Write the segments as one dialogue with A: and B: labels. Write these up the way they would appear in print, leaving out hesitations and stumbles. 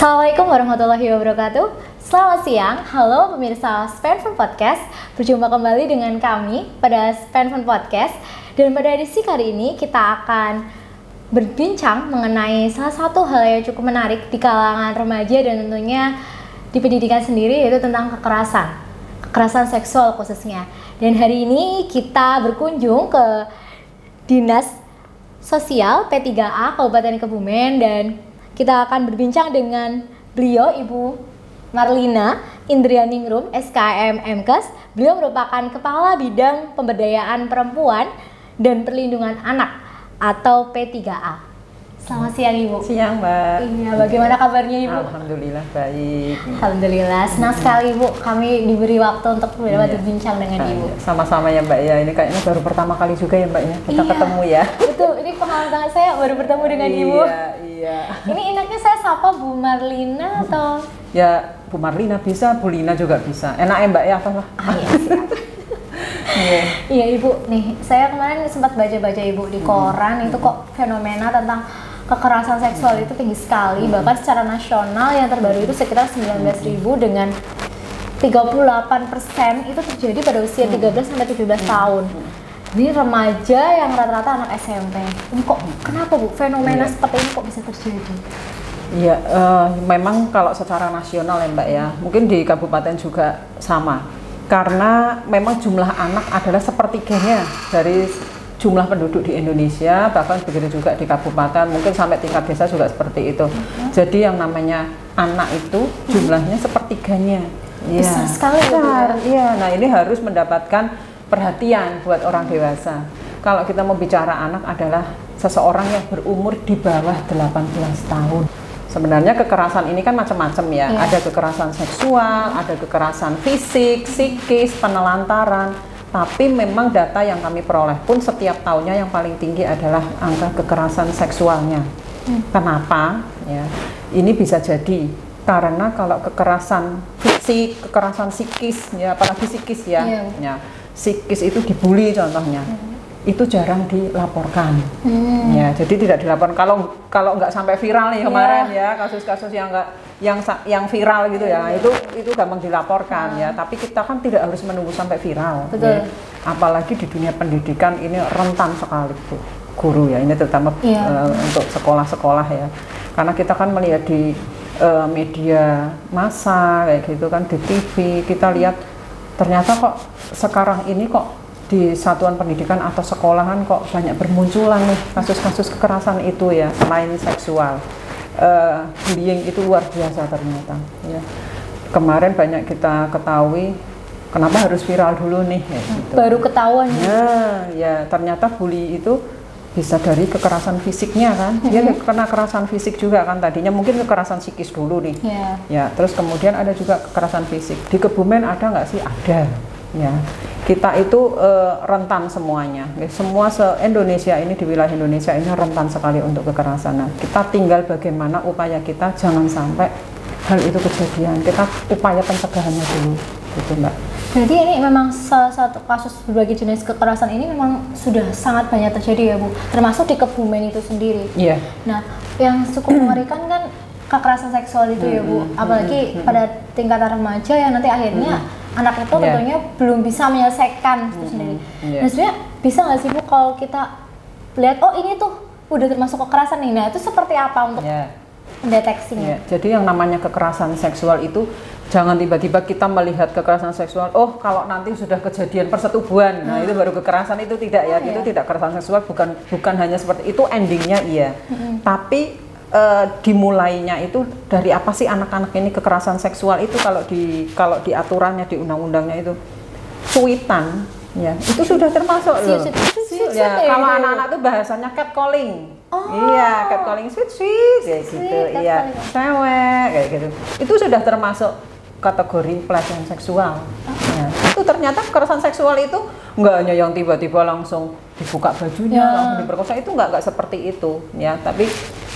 A: Assalamualaikum warahmatullahi wabarakatuh. Selamat siang, halo pemirsa Spanfun Podcast. Berjumpa kembali dengan kami pada Spanfun Podcast. Dan pada edisi kali ini kita akan berbincang mengenai salah satu hal yang cukup menarik di kalangan remaja dan tentunya di pendidikan sendiri, yaitu tentang kekerasan seksual khususnya. Dan hari ini kita berkunjung ke Dinas Sosial P3A Kabupaten Kebumen dan kita akan berbincang dengan beliau, Ibu Marlina Indrianingrum, SKM MKes. Beliau merupakan Kepala Bidang Pemberdayaan Perempuan dan Perlindungan Anak atau P3A. Selamat siang, Ibu.
B: Siang, Mbak.
A: Iya, bagaimana kabarnya, Ibu?
B: Alhamdulillah baik.
A: Alhamdulillah, senang sekali, Ibu. Kami diberi waktu untuk berbincang dengan Ibu.
B: Sama-sama ya, Mbak ya. Ini kayaknya baru pertama kali juga ya, Mbak ya. Kita ketemu ya.
A: Betul, ini pengalaman saya baru bertemu dengan Ibu.
B: Iya.
A: Ini enaknya saya sapa Bu Marlina atau?
B: Ya, Bu Marlina bisa, Bu Lina juga bisa. Enak ya, Mbak ya, apa lah?
A: Iya, siap. Iya, Ibu. Nih, saya kemarin sempat baca-baca Ibu di koran, itu kok fenomena tentang kekerasan seksual itu tinggi sekali, bahkan secara nasional yang terbaru itu sekitar 19.000 dengan 38% itu terjadi pada usia 13 sampai 17 tahun. Ini remaja yang rata-rata anak SMP. Ini kok kenapa, Bu, fenomena seperti ini kok bisa terjadi?
B: Iya, memang kalau secara nasional ya, Mbak ya, mungkin di kabupaten juga sama. Karena memang jumlah anak adalah sepertiganya dari jumlah penduduk di Indonesia, bahkan begitu juga di kabupaten, mungkin sampai tingkat desa juga seperti itu. Jadi yang namanya anak itu jumlahnya sepertiganya.
A: Besar sekali.
B: Iya, nah ini harus mendapatkan perhatian buat orang dewasa. Kalau kita mau bicara anak adalah seseorang yang berumur di bawah 18 tahun. Sebenarnya kekerasan ini kan macam-macam ya. Ada kekerasan seksual, ada kekerasan fisik, psikis, penelantaran. Tapi memang data yang kami peroleh pun setiap tahunnya yang paling tinggi adalah angka kekerasan seksualnya. Kenapa? Ya, ini bisa jadi karena kalau kekerasan fisik, kekerasan psikis, ya apalagi psikis ya, ya psikis itu dibully contohnya, itu jarang dilaporkan. Ya, jadi tidak dilaporkan. Kalau nggak sampai viral nih kemarin ya, kasus-kasus yang viral gitu ya, itu gampang dilaporkan ya. Tapi kita kan tidak harus menunggu sampai viral.
A: Betul.
B: Ya. Apalagi di dunia pendidikan ini rentan sekali, Bu, guru ya. Ini terutama untuk sekolah-sekolah ya. Karena kita kan melihat di media massa kayak gitu kan, di TV kita lihat ternyata kok sekarang ini kok di satuan pendidikan atau sekolahan kok banyak bermunculan nih kasus-kasus kekerasan itu ya, selain seksual. Bullying itu luar biasa ternyata ya. Kemarin banyak kita ketahui, kenapa harus viral dulu nih ya, gitu.
A: Baru ketahuan
B: ya ternyata bully itu bisa dari kekerasan fisiknya kan. Dia kena kekerasan fisik juga kan, tadinya mungkin kekerasan psikis dulu nih ya, terus kemudian ada juga kekerasan fisik. Di Kebumen ada nggak sih? Ada ya. Kita itu rentan semuanya, semua se-Indonesia ini, di wilayah Indonesia ini rentan sekali untuk kekerasan. Nah, kita tinggal bagaimana upaya kita jangan sampai hal itu kejadian. Kita upaya pencegahannya dulu, gitu, Mbak.
A: Berarti ini memang salah satu kasus berbagai jenis kekerasan ini memang sudah sangat banyak terjadi ya, Bu, termasuk di Kebumen itu sendiri.
B: Iya.
A: Nah, yang cukup mengerikan kan kekerasan seksual itu ya, Bu, apalagi pada tingkatan remaja yang nanti akhirnya anak itu tentunya belum bisa menyelesaikan itu sendiri. Nah, sebenarnya bisa nggak sih, Bu, kalau kita lihat, oh ini tuh udah termasuk kekerasan nih, nah itu seperti apa untuk mendeteksinya?
B: Jadi yang namanya kekerasan seksual itu jangan tiba-tiba kita melihat kekerasan seksual, oh kalau nanti sudah kejadian persetubuhan, nah itu baru kekerasan. Itu tidak ya, itu tidak kekerasan seksual, bukan hanya seperti itu endingnya tapi dimulainya itu dari apa sih anak-anak ini kekerasan seksual itu. Kalau di aturannya, di undang-undangnya itu cuitan ya, itu sudah termasuk loh. Kalau anak-anak itu bahasanya catcalling. Iya, catcalling, sweet kayak gitu. Iya, cewek kayak gitu. Itu sudah termasuk kategori pelecehan seksual. Ya, itu ternyata kekerasan seksual itu nggak hanya yang tiba-tiba langsung dibuka bajunya, langsung diperkosa, itu nggak seperti itu ya. Tapi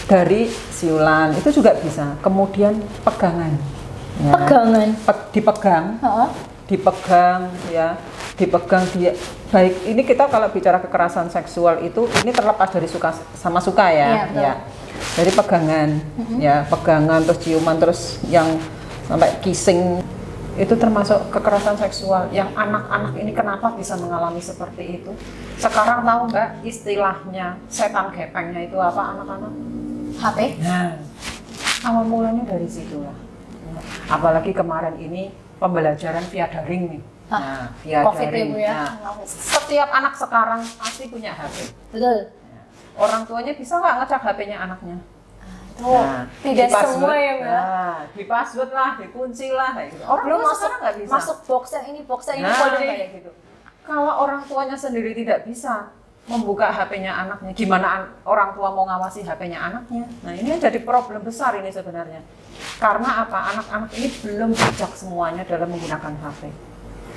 B: dari siulan itu juga bisa. Kemudian pegangan. Ya. Dipegang ya, dipegang dia. Baik, ini kita kalau bicara kekerasan seksual itu ini terlepas dari suka sama suka ya. Dari pegangan, ya pegangan terus ciuman terus yang sampai kissing itu termasuk kekerasan seksual. Yang anak-anak ini kenapa bisa mengalami seperti itu? Sekarang tahu nggak istilahnya setan gepengnya itu apa anak-anak?
A: HP?
B: Nah, awal mulanya dari situ lah. Apalagi kemarin ini pembelajaran via daring nih. Nah, via
A: COVID
B: daring.
A: ya, Bu, ya?
B: Nah, setiap anak sekarang pasti punya HP.
A: Betul.
B: Orang tuanya bisa nggak ngecek HP-nya anaknya?
A: Nah, tidak semua ya, Mbak.
B: Nah, di password lah, dikunci lah kayak gitu. Orang
A: belum
B: tua sekarang nggak bisa.
A: masuk box yang ini, box yang ini,
B: Nah,
A: folder
B: kayak gitu. Kalau orang tuanya sendiri tidak bisa membuka HP-nya anaknya, gimana orang tua mau ngawasi HP-nya anaknya? Nah, ini yang jadi problem besar ini sebenarnya. Karena apa? Anak-anak ini belum bijak semuanya dalam menggunakan HP.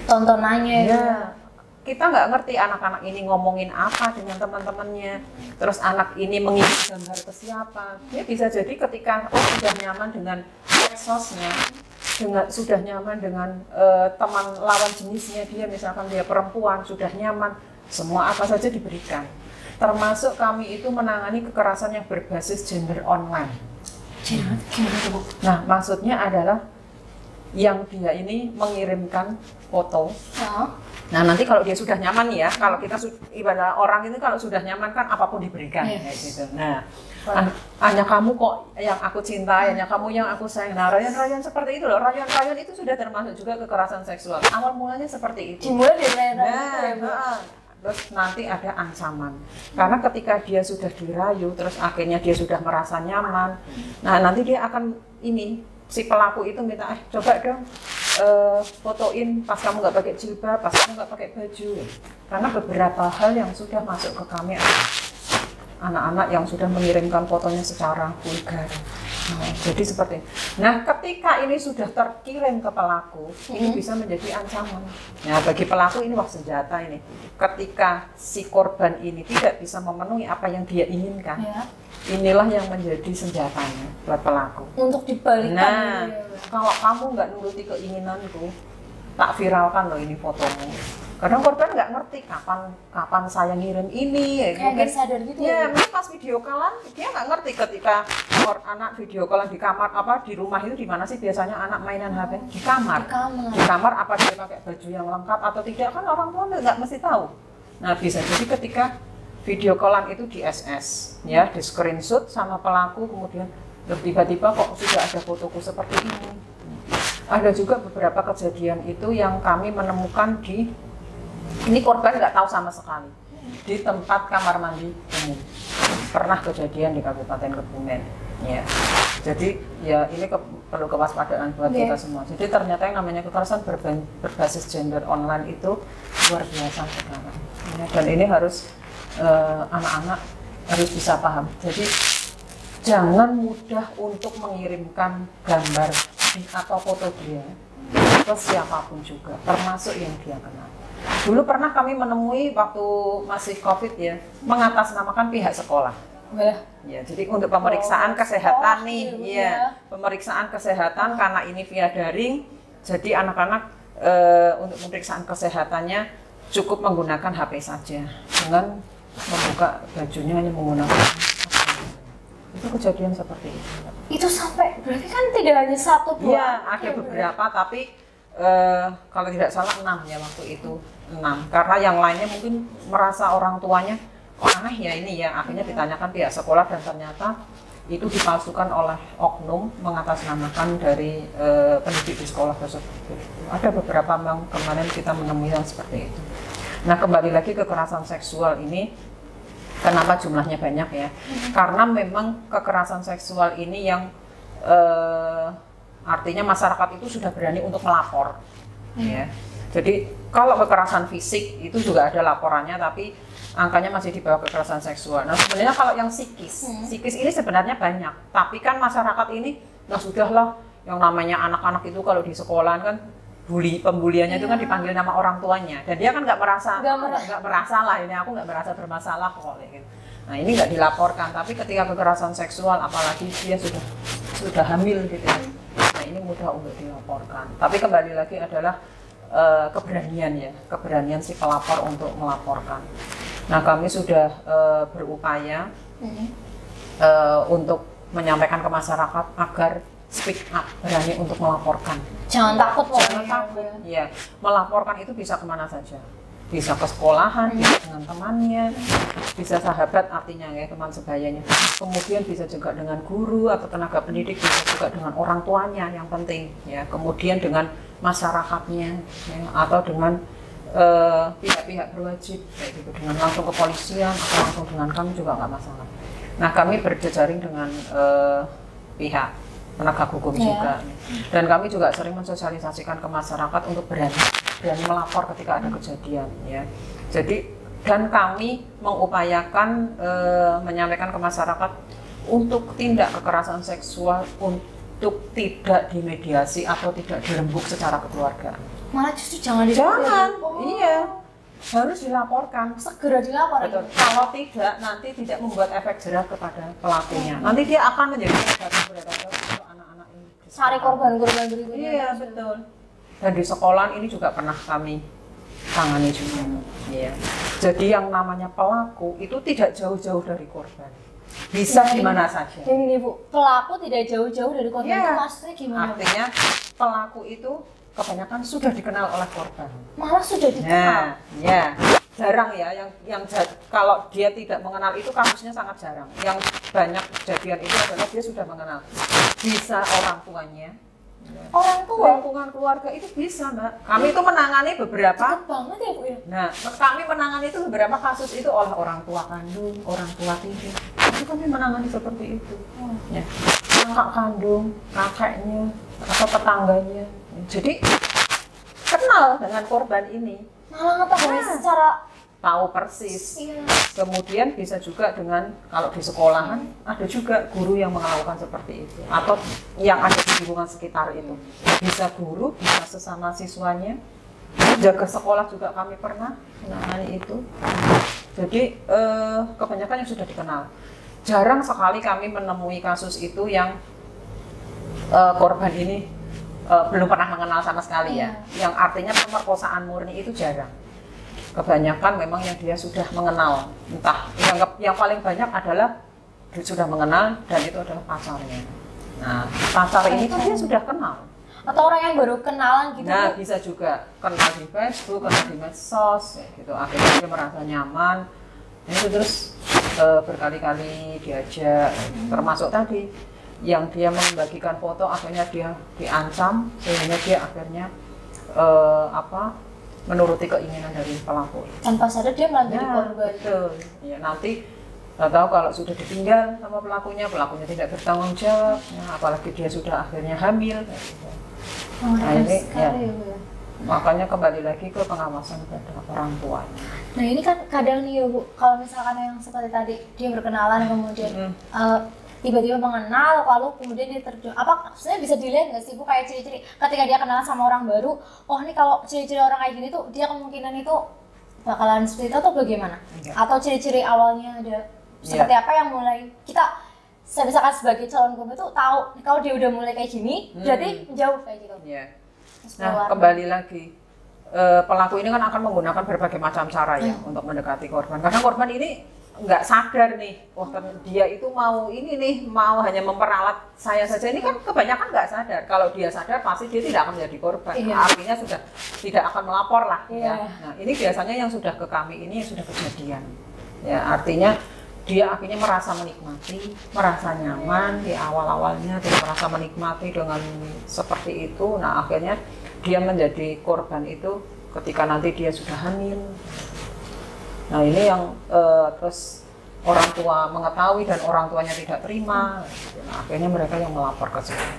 A: tontonannya
B: Ya, kita nggak ngerti anak-anak ini ngomongin apa dengan teman-temannya. Terus anak ini mengirim gambar ke siapa. Dia bisa jadi ketika sudah nyaman dengan medsosnya, sudah nyaman dengan teman lawan jenisnya, dia misalkan dia perempuan, sudah nyaman, semua apa saja diberikan. Termasuk kami itu menangani kekerasan yang berbasis gender online. Nah, maksudnya adalah yang dia ini mengirimkan foto. Nah, nanti kalau dia sudah nyaman ya, kalau kita ibadah orang ini kalau sudah nyaman kan apapun diberikan kayak gitu. Nah, hanya kamu kok yang aku cintai, hanya kamu yang aku sayang. Nah, rayon-rayon seperti itu loh. Rayon-rayon itu sudah termasuk juga kekerasan seksual. Awal mulanya seperti itu.
A: dimulai dari rayon-rayon.
B: Terus nanti ada ancaman. Karena ketika dia sudah dirayu, terus akhirnya dia sudah merasa nyaman. Nah, nanti dia akan si pelaku itu minta, coba dong fotoin pas kamu nggak pakai jilbab, pas kamu nggak pakai baju. Karena beberapa hal yang sudah masuk ke kami adalah anak-anak yang sudah mengirimkan fotonya secara vulgar. Nah, jadi seperti ini. Nah, ketika ini sudah terkirim ke pelaku, ini bisa menjadi ancaman. Nah, bagi pelaku ini wah senjata ini. Ketika si korban ini tidak bisa memenuhi apa yang dia inginkan, inilah yang menjadi senjatanya buat pelaku.
A: Untuk dibalikkan.
B: Nah, kalau kamu nggak nuruti keinginanku, tak viralkan loh ini fotomu. Kadang korban nggak ngerti kapan saya ngirim ini.
A: Kayak nggak sadar gitu
B: ya. Mungkin pas video callan dia nggak ngerti ketika anak video callan di kamar di rumah itu di mana sih biasanya anak mainan HP? Di kamar. Di kamar apa dia pakai baju yang lengkap atau tidak kan orang tua nggak mesti tahu. Nah, bisa jadi ketika video callan itu di SS, ya, di screenshot sama pelaku, kemudian tiba-tiba kok sudah ada fotoku seperti ini. Ada juga beberapa kejadian itu yang kami menemukan ini korban nggak tahu sama sekali, di tempat kamar mandi umum. Pernah kejadian di Kabupaten Kebumen, ya. Jadi ya ini perlu kewaspadaan buat kita semua. Jadi ternyata yang namanya kekerasan berbasis gender online itu luar biasa sekarang. Ya, dan ini harus anak-anak harus bisa paham. Jadi jangan mudah untuk mengirimkan gambar atau foto dia ke siapapun juga, termasuk yang dia kenal. Dulu pernah kami menemui waktu masih COVID ya, mengatasnamakan pihak sekolah. Ya, jadi untuk pemeriksaan kesehatan pemeriksaan kesehatan karena ini via daring, jadi anak-anak untuk pemeriksaan kesehatannya cukup menggunakan HP saja dengan membuka bajunya hanya menggunakan itu kejadian seperti itu.
A: Itu sampai berarti kan tidak hanya satu dua.
B: Iya, ada beberapa tapi kalau tidak salah 6 ya waktu itu 6 karena yang lainnya mungkin merasa orang tuanya kok aneh ya ini ya, akhirnya ditanyakan pihak sekolah dan ternyata itu dipalsukan oleh oknum mengatasnamakan dari pendidik di sekolah tersebut. Ada beberapa memang kemarin kita menemui yang seperti itu. Nah, kembali lagi kekerasan seksual ini kenapa jumlahnya banyak ya? Karena memang kekerasan seksual ini yang artinya masyarakat itu sudah berani untuk melapor. Ya. Jadi kalau kekerasan fisik itu juga ada laporannya, tapi angkanya masih di bawah kekerasan seksual. Nah, sebenarnya kalau yang psikis ini sebenarnya banyak. Tapi kan masyarakat ini, nah sudahlah, yang namanya anak-anak itu kalau di sekolah kan pembuliannya itu kan dipanggil nama orang tuanya, dan dia kan nggak merasa lah ini aku nggak merasa bermasalah kok gitu. Nah, ini nggak dilaporkan, tapi ketika kekerasan seksual apalagi dia sudah hamil gitu ya. Nah, ini mudah untuk dilaporkan. Tapi kembali lagi adalah keberanian si pelapor untuk melaporkan. Nah, kami sudah berupaya untuk menyampaikan ke masyarakat agar speak up, berani untuk melaporkan.
A: Jangan takut,
B: jangan takut. Ya, melaporkan itu bisa kemana saja. Bisa ke sekolahan, bisa dengan temannya, bisa sahabat artinya ya, teman sebayanya. Kemudian bisa juga dengan guru atau tenaga pendidik, bisa juga dengan orang tuanya yang penting ya. Kemudian dengan masyarakatnya ya, atau dengan pihak-pihak berwajib kayak gitu, dengan langsung kepolisian atau langsung dengan kami juga nggak masalah. Nah, kami berjejaring dengan pihak penegak hukum juga, dan kami juga sering mensosialisasikan ke masyarakat untuk berani melapor ketika ada kejadian ya. Jadi dan kami mengupayakan menyampaikan ke masyarakat untuk tindak kekerasan seksual untuk tidak dimediasi atau tidak dirembuk secara keluargaan.
A: Malah justru jangan
B: iya, harus dilaporkan,
A: segera dilaporkan.
B: Betul. Kalau tidak, nanti tidak membuat efek jerah kepada pelakunya. Nanti dia akan menjadi berat untuk anak-anak ini.
A: Cari korban-korban berikutnya.
B: Iya, betul. Dan di sekolah ini juga pernah kami tangani juga. Iya. Jadi yang namanya pelaku itu tidak jauh-jauh dari korban. Bisa di mana saja.
A: Jadi Bu, pelaku tidak jauh-jauh dari korban itu maksudnya gimana?
B: Artinya pelaku itu kebanyakan sudah dikenal oleh korban.
A: Malah sudah dikenal.
B: Ya, jarang ya kalau dia tidak mengenal itu kasusnya sangat jarang. Yang banyak kejadian itu adalah dia sudah mengenal. Bisa orang tuanya.
A: Orang tua,
B: lingkungan keluarga itu bisa, Mbak. Kami itu menangani beberapa.
A: Cepet banget ya, Bu ya.
B: Nah, kami menangani itu beberapa kasus itu oleh orang tua kandung, orang tua tiri. Itu kami menangani seperti itu. Ya. Kakak kandung, kakeknya, atau tetangganya. Jadi kenal dengan korban ini.
A: Malah ngetahui secara
B: tahu persis.
A: Iya.
B: Kemudian bisa juga dengan kalau di sekolahan ada juga guru yang melakukan seperti itu atau yang ada di lingkungan sekitar itu. Bisa guru, bisa sesama siswanya. Jaga sekolah juga kami pernah menangani itu. Jadi kebanyakan yang sudah dikenal. Jarang sekali kami menemui kasus itu yang korban ini belum pernah mengenal sama sekali ya. Yang artinya pemerkosaan murni itu jarang. Kebanyakan memang yang dia sudah mengenal, entah yang paling banyak adalah sudah mengenal dan itu adalah pacarnya. Nah, pacar ini kan dia sudah kenal.
A: Atau orang yang baru kenalan gitu.
B: Nah, bisa juga kenal di Facebook, kenal di medsos, ya gitu. Akhirnya dia merasa nyaman. Itu terus berkali-kali diajak, termasuk tadi yang dia membagikan foto, akhirnya dia diancam sehingga dia akhirnya menuruti keinginan dari pelaku.
A: Tanpa sadar dia malah jadi korban.
B: Betul. Ya, nanti nggak tahu kalau sudah ditinggal sama pelakunya tidak bertanggung jawab. Ya, apalagi dia sudah akhirnya hamil. Nah, ini ya. Makanya kembali lagi ke pengawasan pada orang tua.
A: Nah ini kan kadang nih ya Bu, kalau misalkan yang seperti tadi dia berkenalan kemudian tiba-tiba mengenal, lalu kemudian dia terjun, apa maksudnya bisa dilihat nggak sih Bu kayak ciri-ciri ketika dia kenalan sama orang baru, oh ini kalau ciri-ciri orang kayak gini tuh dia kemungkinan itu bakalan seperti itu atau bagaimana? Atau ciri-ciri awalnya ada seperti apa yang mulai kita misalkan sebagai calon korban itu tahu kalau dia udah mulai kayak gini, berarti jauh kayak gitu.
B: Nah kembali lagi pelaku ini kan akan menggunakan berbagai macam cara ya untuk mendekati korban, karena korban ini nggak sadar nih, dia itu mau ini nih, mau hanya memperalat saya saja. Ini kan kebanyakan nggak sadar. Kalau dia sadar pasti dia tidak akan menjadi korban. Artinya sudah tidak akan melapor lah. Ya. Nah ini biasanya yang sudah ke kami ini sudah kejadian. Ya artinya dia akhirnya merasa menikmati, merasa nyaman di awal-awalnya, dia merasa menikmati dengan seperti itu. Nah akhirnya dia menjadi korban itu ketika nanti dia sudah hamil. Nah ini yang terus orang tua mengetahui dan orang tuanya tidak terima. Nah, akhirnya mereka yang melapor ke sini.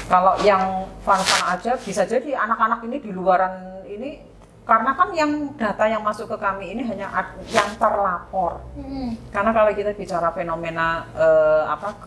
B: Kalau yang fun-fun aja bisa jadi anak-anak ini di luaran ini, karena kan yang data yang masuk ke kami ini hanya yang terlapor. Karena kalau kita bicara fenomena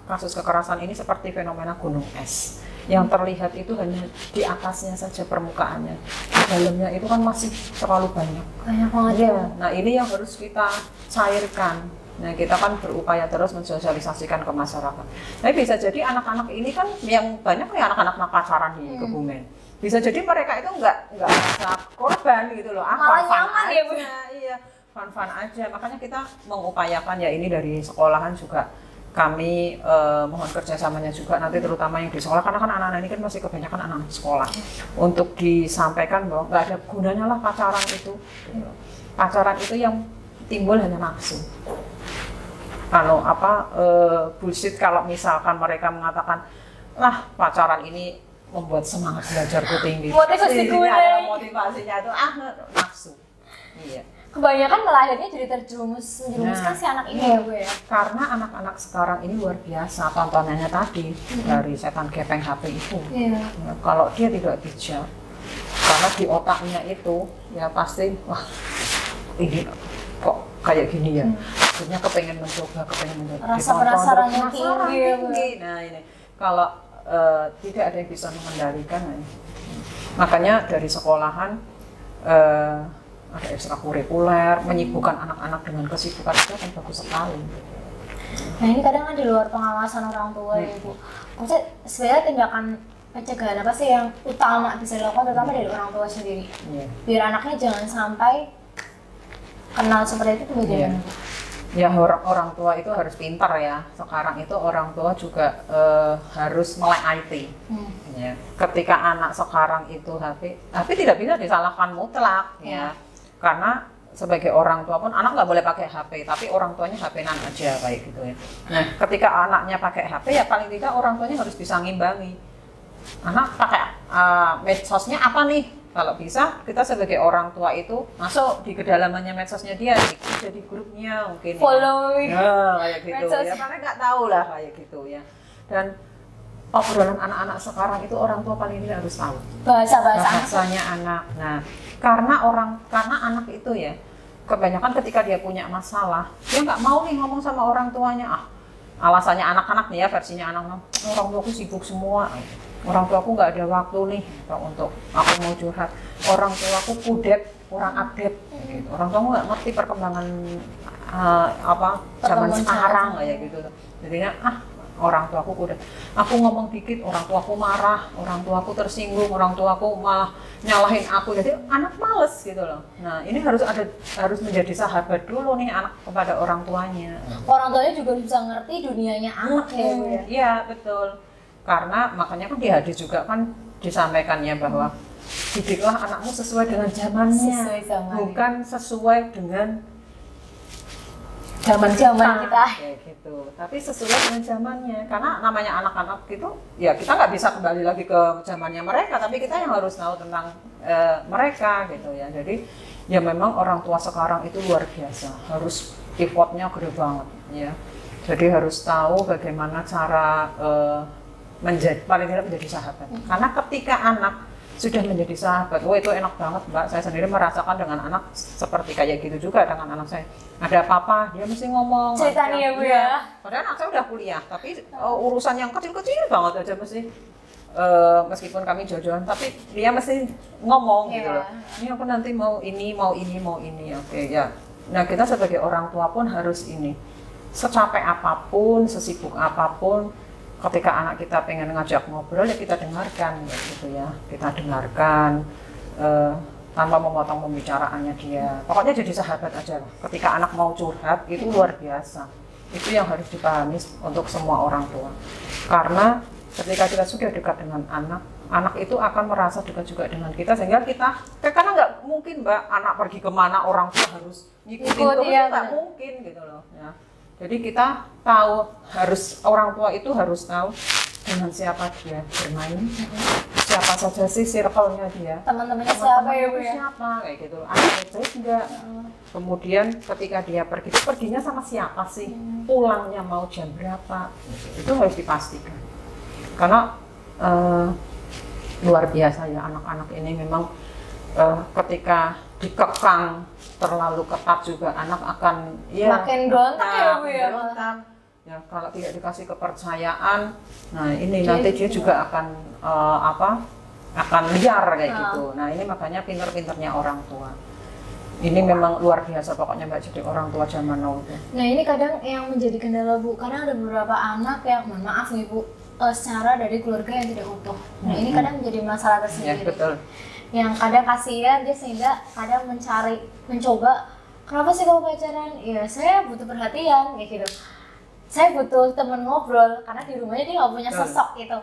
B: kasus kekerasan ini seperti fenomena gunung es. Yang terlihat itu hanya di atasnya saja permukaannya, di dalamnya itu kan masih terlalu banyak.
A: Banyak banget ya.
B: Nah ini yang harus kita cairkan. Nah kita kan berupaya terus mensosialisasikan ke masyarakat. Tapi bisa jadi anak-anak ini kan yang banyak nih anak-anak pacaran di Kebumen. Bisa jadi mereka itu nggak merasa korban gitu loh.
A: Malah nyaman ya Bu.
B: Iya, fun-fun aja. Makanya kita mengupayakan ya ini dari sekolahan juga kami mohon kerjasamanya juga nanti terutama yang di sekolah, karena kan anak-anak ini kan masih kebanyakan anak sekolah, untuk disampaikan bahwa nggak ada gunanya lah pacaran itu. Pacaran itu yang timbul hanya nafsu. Kalau bullshit kalau misalkan mereka mengatakan lah pacaran ini membuat semangat belajarku tinggi. Motivasinya itu nafsu. Iya.
A: Kebanyakan melahirnya jadi terjerumuskan si anak ini ya Bu ya.
B: Karena anak-anak sekarang ini luar biasa tontonannya tadi dari setan gepeng HP itu.
A: Iya.
B: Ya, kalau dia tidak bijak, karena di otaknya itu ya pasti wah ini kok kayak gini ya. Akhirnya kepengen mencoba.
A: Rasa penasarannya tinggi.
B: Nah ini kalau tidak ada yang bisa mengendalikan. Makanya dari sekolahan ada ekstrakurikuler, menyibukkan anak-anak dengan kesibukan itu kan bagus sekali.
A: Nah ini kadang kan di luar pengawasan orang tua ya Bu. Maksudnya sebenarnya tindakan pencegahan apa sih yang utama bisa dilakukan terutama dari orang tua sendiri? Biar anaknya jangan sampai kenal seperti itu bagaimana?
B: Ya orang tua itu harus pintar ya. Sekarang itu orang tua juga harus melek IT. Ya. Ketika anak sekarang itu HP tidak bisa disalahkan mutlak ya. Karena sebagai orang tua pun anak nggak boleh pakai HP, tapi orang tuanya HP-nan aja kayak gitu ya. Nah, ketika anaknya pakai HP ya paling tidak orang tuanya harus bisa ngimbangi. Anak pakai medsosnya apa nih? Kalau bisa kita sebagai orang tua itu masuk di kedalamannya medsosnya dia, jadi grupnya mungkin.
A: Following.
B: Ya, kayak gitu ya. Karena nggak tahu lah kayak gitu ya. Dan obrolan anak-anak sekarang itu orang tua paling tidak harus tahu. Bahasanya anak. Nah, karena anak itu ya kebanyakan ketika dia punya masalah dia nggak mau nih ngomong sama orang tuanya. Alasannya anak-anak nih ya, versinya anak-anak, orang tuaku sibuk semua, orang tuaku nggak ada waktu nih untuk aku mau curhat, orang tuaku kudet, kurang update gitu. Orang tuaku nggak ngerti perkembangan zaman sekarang kayak gitu. Jadinya orang tuaku kudet, aku ngomong dikit orang tuaku marah, orang tuaku tersinggung, orang tuaku malah nyalahin aku, jadi anak males gitu loh. Nah ini harus menjadi sahabat dulu nih anak kepada orang tuanya.
A: Orang tuanya juga bisa ngerti dunianya anak ya Bu ya.
B: Iya betul, karena makanya kan di hadis juga kan disampaikannya bahwa didiklah anakmu sesuai dengan zamannya, bukan sesuai dengan zaman kita kayak gitu, tapi sesuai dengan zamannya. Karena namanya anak-anak itu ya kita nggak bisa kembali lagi ke zamannya mereka, tapi kita yang harus tahu tentang mereka gitu ya. Jadi ya memang orang tua sekarang itu luar biasa, harus effortnya gede banget ya. Jadi harus tahu bagaimana cara paling tidak menjadi sahabat. Karena ketika anak sudah menjadi sahabat, itu enak banget Mbak. Saya sendiri merasakan dengan anak seperti kayak gitu juga dengan anak saya. Ada apa-apa, dia mesti ngomong.
A: Ceritanya ya Bu ya.
B: Padahal anak saya udah kuliah, tapi urusan yang kecil-kecil banget aja mesti. Meskipun kami jauh-jauhan, tapi dia mesti ngomong gitu loh. Ini aku nanti mau ini. Oke ya. Nah kita sebagai orang tua pun harus ini. Secapek apapun, sesibuk apapun, ketika anak kita pengen ngajak ngobrol ya kita dengarkan gitu ya. Kita dengarkan tanpa memotong pembicaraannya dia. Pokoknya jadi sahabat aja lah. Ketika anak mau curhat itu luar biasa. Itu yang harus dipahami untuk semua orang tua. Karena ketika kita sudah dekat dengan anak itu akan merasa dekat juga dengan kita, sehingga kita karena nggak mungkin Mbak anak pergi kemana orang tua harus ngikutin terus, nggak mungkin gitu loh ya. Jadi kita tahu orang tua itu harus tahu dengan siapa dia bermain, siapa saja sih circle-nya dia,
A: teman-temannya siapa ya Bu ya,
B: siapa kayak gitu, anak enggak. Kemudian ketika dia pergi, itu perginya sama siapa sih, pulangnya mau jam berapa, itu harus dipastikan. Karena luar biasa ya anak-anak ini memang ketika dikekang terlalu ketat juga anak akan
A: makin gontak ya Bu ya.
B: Ya kalau tidak dikasih kepercayaan, nah ini nanti dia juga akan akan liar kayak gitu. Nah ini makanya pinter-pinternya orang tua. Ini memang luar biasa pokoknya Mbak, jadi orang tua zaman now itu.
A: Nah ini kadang yang menjadi kendala Bu, karena ada beberapa anak yang mohon maaf nih Bu, secara dari keluarga yang tidak utuh. Nah ini kadang menjadi masalah tersendiri.
B: Ya, betul.
A: Yang kadang kasihan dia sehingga kadang mencoba, kenapa sih kamu pacaran? Ya saya butuh perhatian kayak gitu. saya butuh teman ngobrol karena di rumahnya dia nggak punya sosok gitu.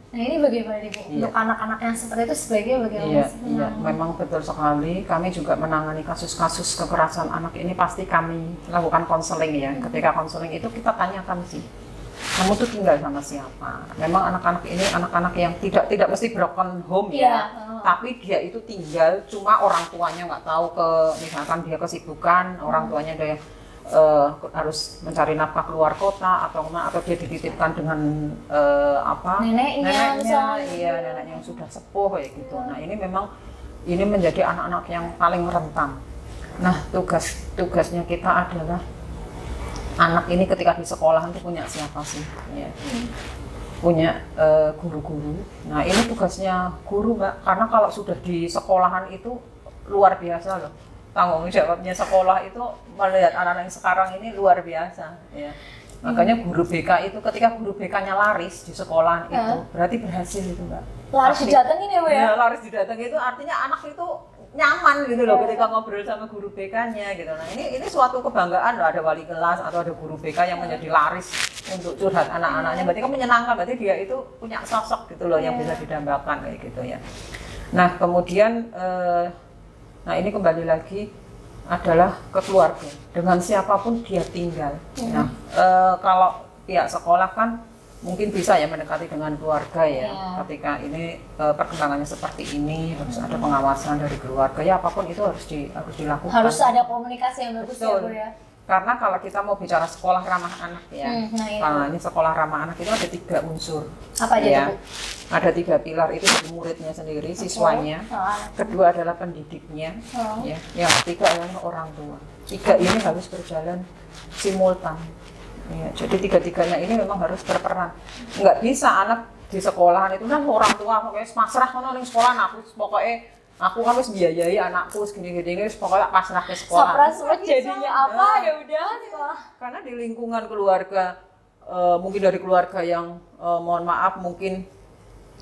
A: Nah ini bagaimana nih Bu? Untuk anak-anak yang seperti itu sebaiknya bagaimana sih?
B: Iya, memang betul sekali. Kami juga menangani kasus-kasus kekerasan anak ini pasti kami lakukan konseling ya. Ketika konseling itu kita tanyakan sih, kamu tuh tinggal sama siapa? Memang anak-anak ini anak-anak yang tidak mesti broken home ya, tapi dia itu tinggal cuma orang tuanya nggak tahu misalkan dia kesibukan, orang tuanya ada harus mencari nafkah keluar kota atau dia dititipkan dengan
A: neneknya,
B: iya neneknya yang sudah sepuh kayak gitu. Nah ini menjadi anak-anak yang paling rentan. Nah tugasnya kita adalah anak ini ketika di sekolahan itu punya siapa sih? Ya. Punya guru-guru. Nah ini tugasnya guru Mbak, karena kalau sudah di sekolahan itu luar biasa loh. Tanggung jawabnya sekolah itu melihat anak-anak yang sekarang ini luar biasa ya. Makanya guru BK itu ketika guru BK-nya laris di sekolah itu berarti berhasil itu Mbak.
A: Laris didatengin ya Bu ya?
B: Ya laris didatengin itu artinya anak itu nyaman gitu loh ketika ngobrol sama guru BK-nya gitu. Nah ini suatu kebanggaan loh, ada wali kelas atau ada guru BK yang menjadi laris untuk curhat anak-anaknya. Berarti kan menyenangkan, berarti dia itu punya sosok gitu loh yang bisa didambakan kayak gitu ya. Nah kemudian nah ini kembali lagi adalah ke keluarga, dengan siapapun dia tinggal. Nah kalau pihak sekolah kan mungkin bisa ya mendekati dengan keluarga ya. Ketika ini perkembangannya seperti ini harus ada pengawasan dari keluarga ya, apapun itu harus dilakukan.
A: Harus ada komunikasi yang bagus ya Bu ya.
B: Karena kalau kita mau bicara sekolah ramah anak ya, karena ini sekolah ramah anak itu ada 3 unsur.
A: Apa aja
B: ya.
A: Bu?
B: Ada 3 pilar, itu dari muridnya sendiri, siswanya. Kedua adalah pendidiknya, ya. Yang ketiga adalah orang tua. 3 ini harus berjalan simultan. Ya, jadi 3-tiganya ini memang harus berperan. Nggak bisa anak di sekolahan itu kan orang tua pokoknya pasrah kono ning sekolah aku kan harus biayai anakku segini-gini pokoknya pasrah ke sekolah.
A: Sapras jadinya apa ya udah sekolah.
B: Karena di lingkungan keluarga mungkin dari keluarga yang mohon maaf mungkin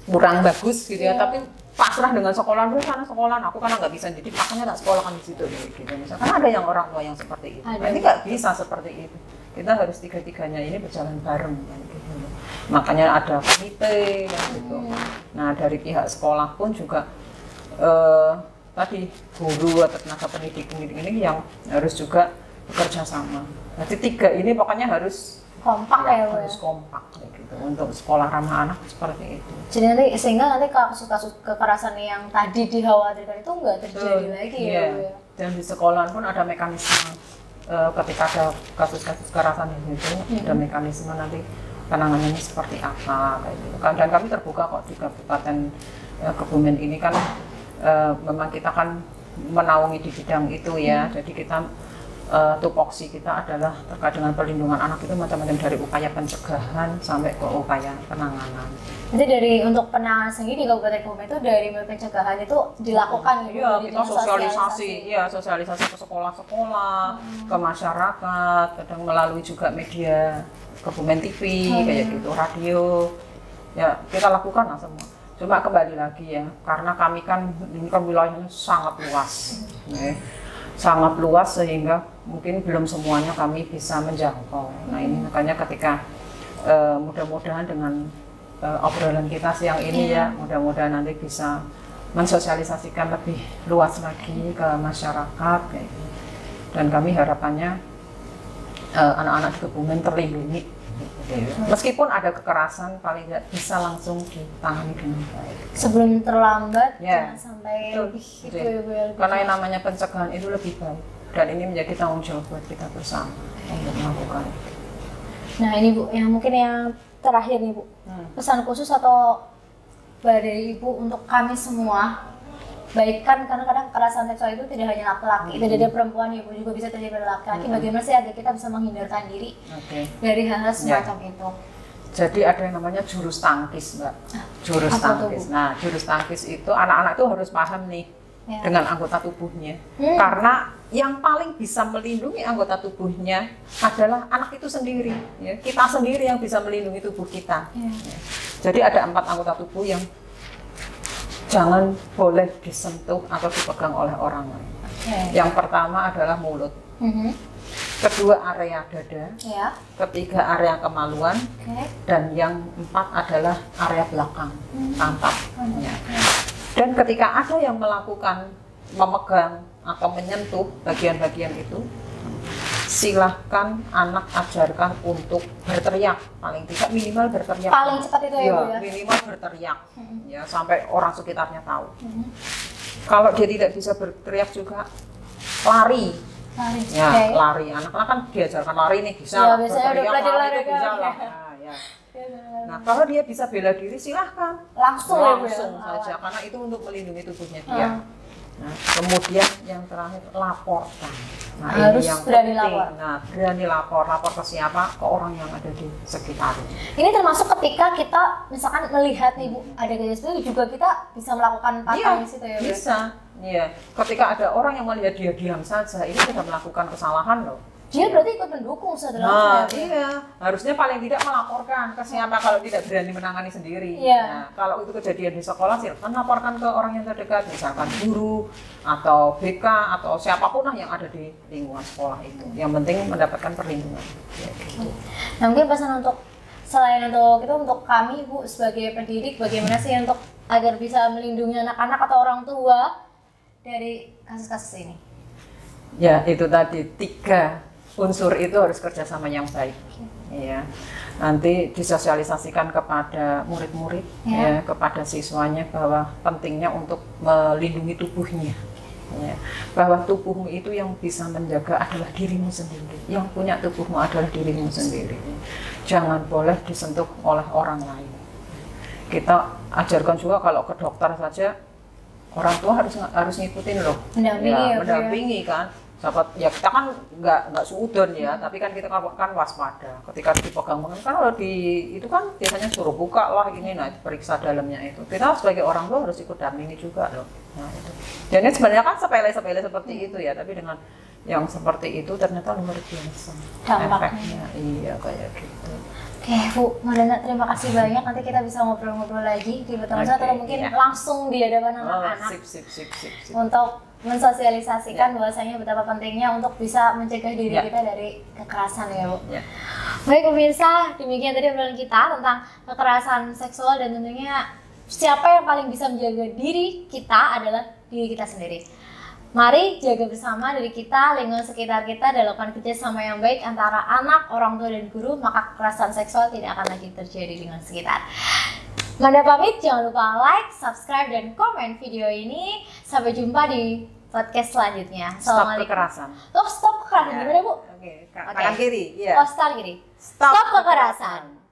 B: kurang bagus gitu ya, tapi pasrah dengan sekolah dulu sana sekolah aku karena nggak bisa didik makanya tak sekolahkan di situ gitu misalnya. Karena ada yang orang tua yang seperti itu. Ini nggak bisa seperti itu. Kita harus 3-tiganya ini berjalan bareng kan, gitu. Makanya ada komite kan, gitu. Nah dari pihak sekolah pun juga tadi guru atau tenaga pendidik ini yang harus juga bekerja sama. Jadi 3 ini pokoknya harus
A: kompak ya Bu.
B: Harus kompak gitu untuk sekolah ramah anak seperti itu.
A: Jadi nanti sehingga nanti kasus-kasus kekerasan yang tadi dikhawatirkan itu nggak terjadi lagi ya Bu ya. Dan
B: di sekolah pun ada mekanisme ketika ada kasus-kasus kekerasan itu ada mekanisme nanti penanganannya seperti apa kayak gitu kan. Dan kami terbuka kok di Kabupaten Kebumen ini kan memang kita kan menaungi di bidang itu ya. Jadi kita tupoksi kita adalah terkait dengan perlindungan anak itu macam-macam dari upaya pencegahan sampai ke upaya penanganan.
A: Jadi dari untuk penanganan sendiri di Kabupaten Kebumen itu dari pencegahan itu dilakukan gitu.
B: Iya, kita sosialisasi ke sekolah-sekolah, ke masyarakat, kadang melalui juga media Kebumen TV kayak gitu, radio. Ya, kita lakukan lah semua. Cuma kembali lagi ya, karena kami kan ini kan wilayahnya sangat luas. Sangat luas sehingga mungkin belum semuanya kami bisa menjangkau. Nah ini makanya ketika mudah-mudahan dengan obrolan kita siang ini ya, mudah-mudahan nanti bisa mensosialisasikan lebih luas lagi ke masyarakat kayak gitu. Dan kami harapannya anak-anak di Kebumen terlindungi. Meskipun ada kekerasan, paling tidak bisa langsung ditangani dengan baik.
A: Sebelum terlambat, jangan sampai lebih
B: itu ya Bu. Karena yang namanya pencegahan itu lebih baik. Dan ini menjadi tanggung jawab buat kita bersama untuk melakukan itu.
A: Nah ini Bu, yang mungkin yang terakhir nih Bu, pesan khusus atau dari Ibu untuk kami semua, baik kan karena kadang kekerasan seksual itu tidak hanya laki-laki, tidak ada perempuan ya Bu, juga bisa terjadi pada laki-laki. Bagaimana sih agar kita bisa menghindarkan diri dari hal-hal semacam itu?
B: Jadi ada yang namanya jurus tangkis Mbak, jurus tangkis. Nah jurus tangkis itu anak-anak itu harus paham nih dengan anggota tubuhnya, karena yang paling bisa melindungi anggota tubuhnya adalah anak itu sendiri. Ya. Kita sendiri yang bisa melindungi tubuh kita. Ya. Jadi ada 4 anggota tubuh yang jangan boleh disentuh atau dipegang oleh orang lain. Yang pertama adalah mulut. kedua area dada,
A: Ya.
B: ketiga area kemaluan,
A: Oke.
B: dan yang 4 adalah area belakang, pantat. Ya.
A: Oke.
B: Dan ketika ada yang melakukan memegang atau menyentuh bagian-bagian itu, silahkan anak ajarkan untuk berteriak, paling tidak minimal berteriak.
A: Paling cepat itu ya, Bu ya.
B: Minimal berteriak, ya sampai orang sekitarnya tahu.
A: Mhm.
B: Kalau dia tidak bisa berteriak juga, lari.
A: Lari.
B: Ya,
A: Oke.
B: lari. Anak-anak kan diajarkan lari nih, bisa
A: Ya, biasanya udah
B: berteriak,
A: belajar
B: lari
A: lari
B: itu bisa
A: kan.
B: lah. Nah, ya. Nah, kalau dia bisa bela diri, silahkan.
A: Langsung ya, Bu ya.
B: Langsung saja, karena itu untuk melindungi tubuhnya dia. Nah, kemudian yang terakhir, laporkan. Nah,
A: Harus
B: ini yang
A: berani
B: penting.
A: lapor.
B: Nah, berani lapor. Lapor ke siapa? Ke orang yang ada di sekitar.
A: Ini termasuk ketika kita misalkan melihat nih Bu ada gejala seperti itu juga kita bisa melakukan patah di situ ya Bu.
B: Bisa. Iya. Ketika ada orang yang melihat dia diam saja, ini sudah melakukan kesalahan loh.
A: Dia berarti ikut mendukung setelah
B: Nah,
A: itu ya, Bu?
B: iya. Harusnya paling tidak melaporkan ke siapa kalau tidak berani menangani sendiri.
A: Iya.
B: Nah, kalau itu kejadian di sekolah, silakan laporkan ke orang yang terdekat, misalkan guru atau BK atau siapapun lah yang ada di lingkungan sekolah itu. Yang penting mendapatkan perlindungan. Ya, gitu.
A: Nah mungkin pesan untuk selain untuk itu untuk kami Bu sebagai pendidik bagaimana sih untuk agar bisa melindungi anak-anak atau orang tua dari kasus-kasus ini?
B: Ya, itu tadi 3 unsur itu harus kerjasama yang baik. Ya. Nanti disosialisasikan kepada murid-murid, ya, kepada siswanya bahwa pentingnya untuk melindungi tubuhnya. Ya. Bahwa tubuhmu itu yang bisa menjaga adalah dirimu sendiri. Yang punya tubuhmu adalah dirimu sendiri. Jangan boleh disentuh oleh orang lain. Kita ajarkan juga kalau ke dokter saja, orang tua harus ngikutin loh.
A: Mendampingi ya, Bu, ya.
B: Mendampingi kan. Ya kita kan nggak suudon ya, tapi kan kita kan waspada. Ketika dipegang kan kalau itu kan biasanya suruh buka lah ini, nah periksa dalamnya itu. Kita sebagai orang tua harus ikut dampingi juga loh. Nah itu. Jadi sebenarnya kan sepele-sepele seperti itu ya, tapi dengan yang seperti itu ternyata luar biasa efeknya. Iya kayak gitu.
A: Oke Bu Mardana, terima kasih banyak. Nanti kita bisa ngobrol-ngobrol lagi di pertemuan atau mungkin langsung di hadapan anak-anak.
B: Sip.
A: Untuk mensosialisasikan bahwasanya betapa pentingnya untuk bisa mencegah diri kita dari kekerasan ya Bu. Baik pemirsa, demikian tadi obrolan kita tentang kekerasan seksual dan tentunya siapa yang paling bisa menjaga diri kita adalah diri kita sendiri. Mari jaga bersama diri kita, lingkungan sekitar kita, dan lakukan kerjasama yang baik antara anak, orang tua, dan guru, maka kekerasan seksual tidak akan lagi terjadi di lingkungan sekitar. Manda pamit, jangan lupa like, subscribe, dan komen video ini. Sampai jumpa di podcast selanjutnya.
B: Stop kekerasan.
A: Stop kekerasan, gimana Bu?
B: Oke, tangan kiri.
A: Oh, start kiri. Stop kekerasan.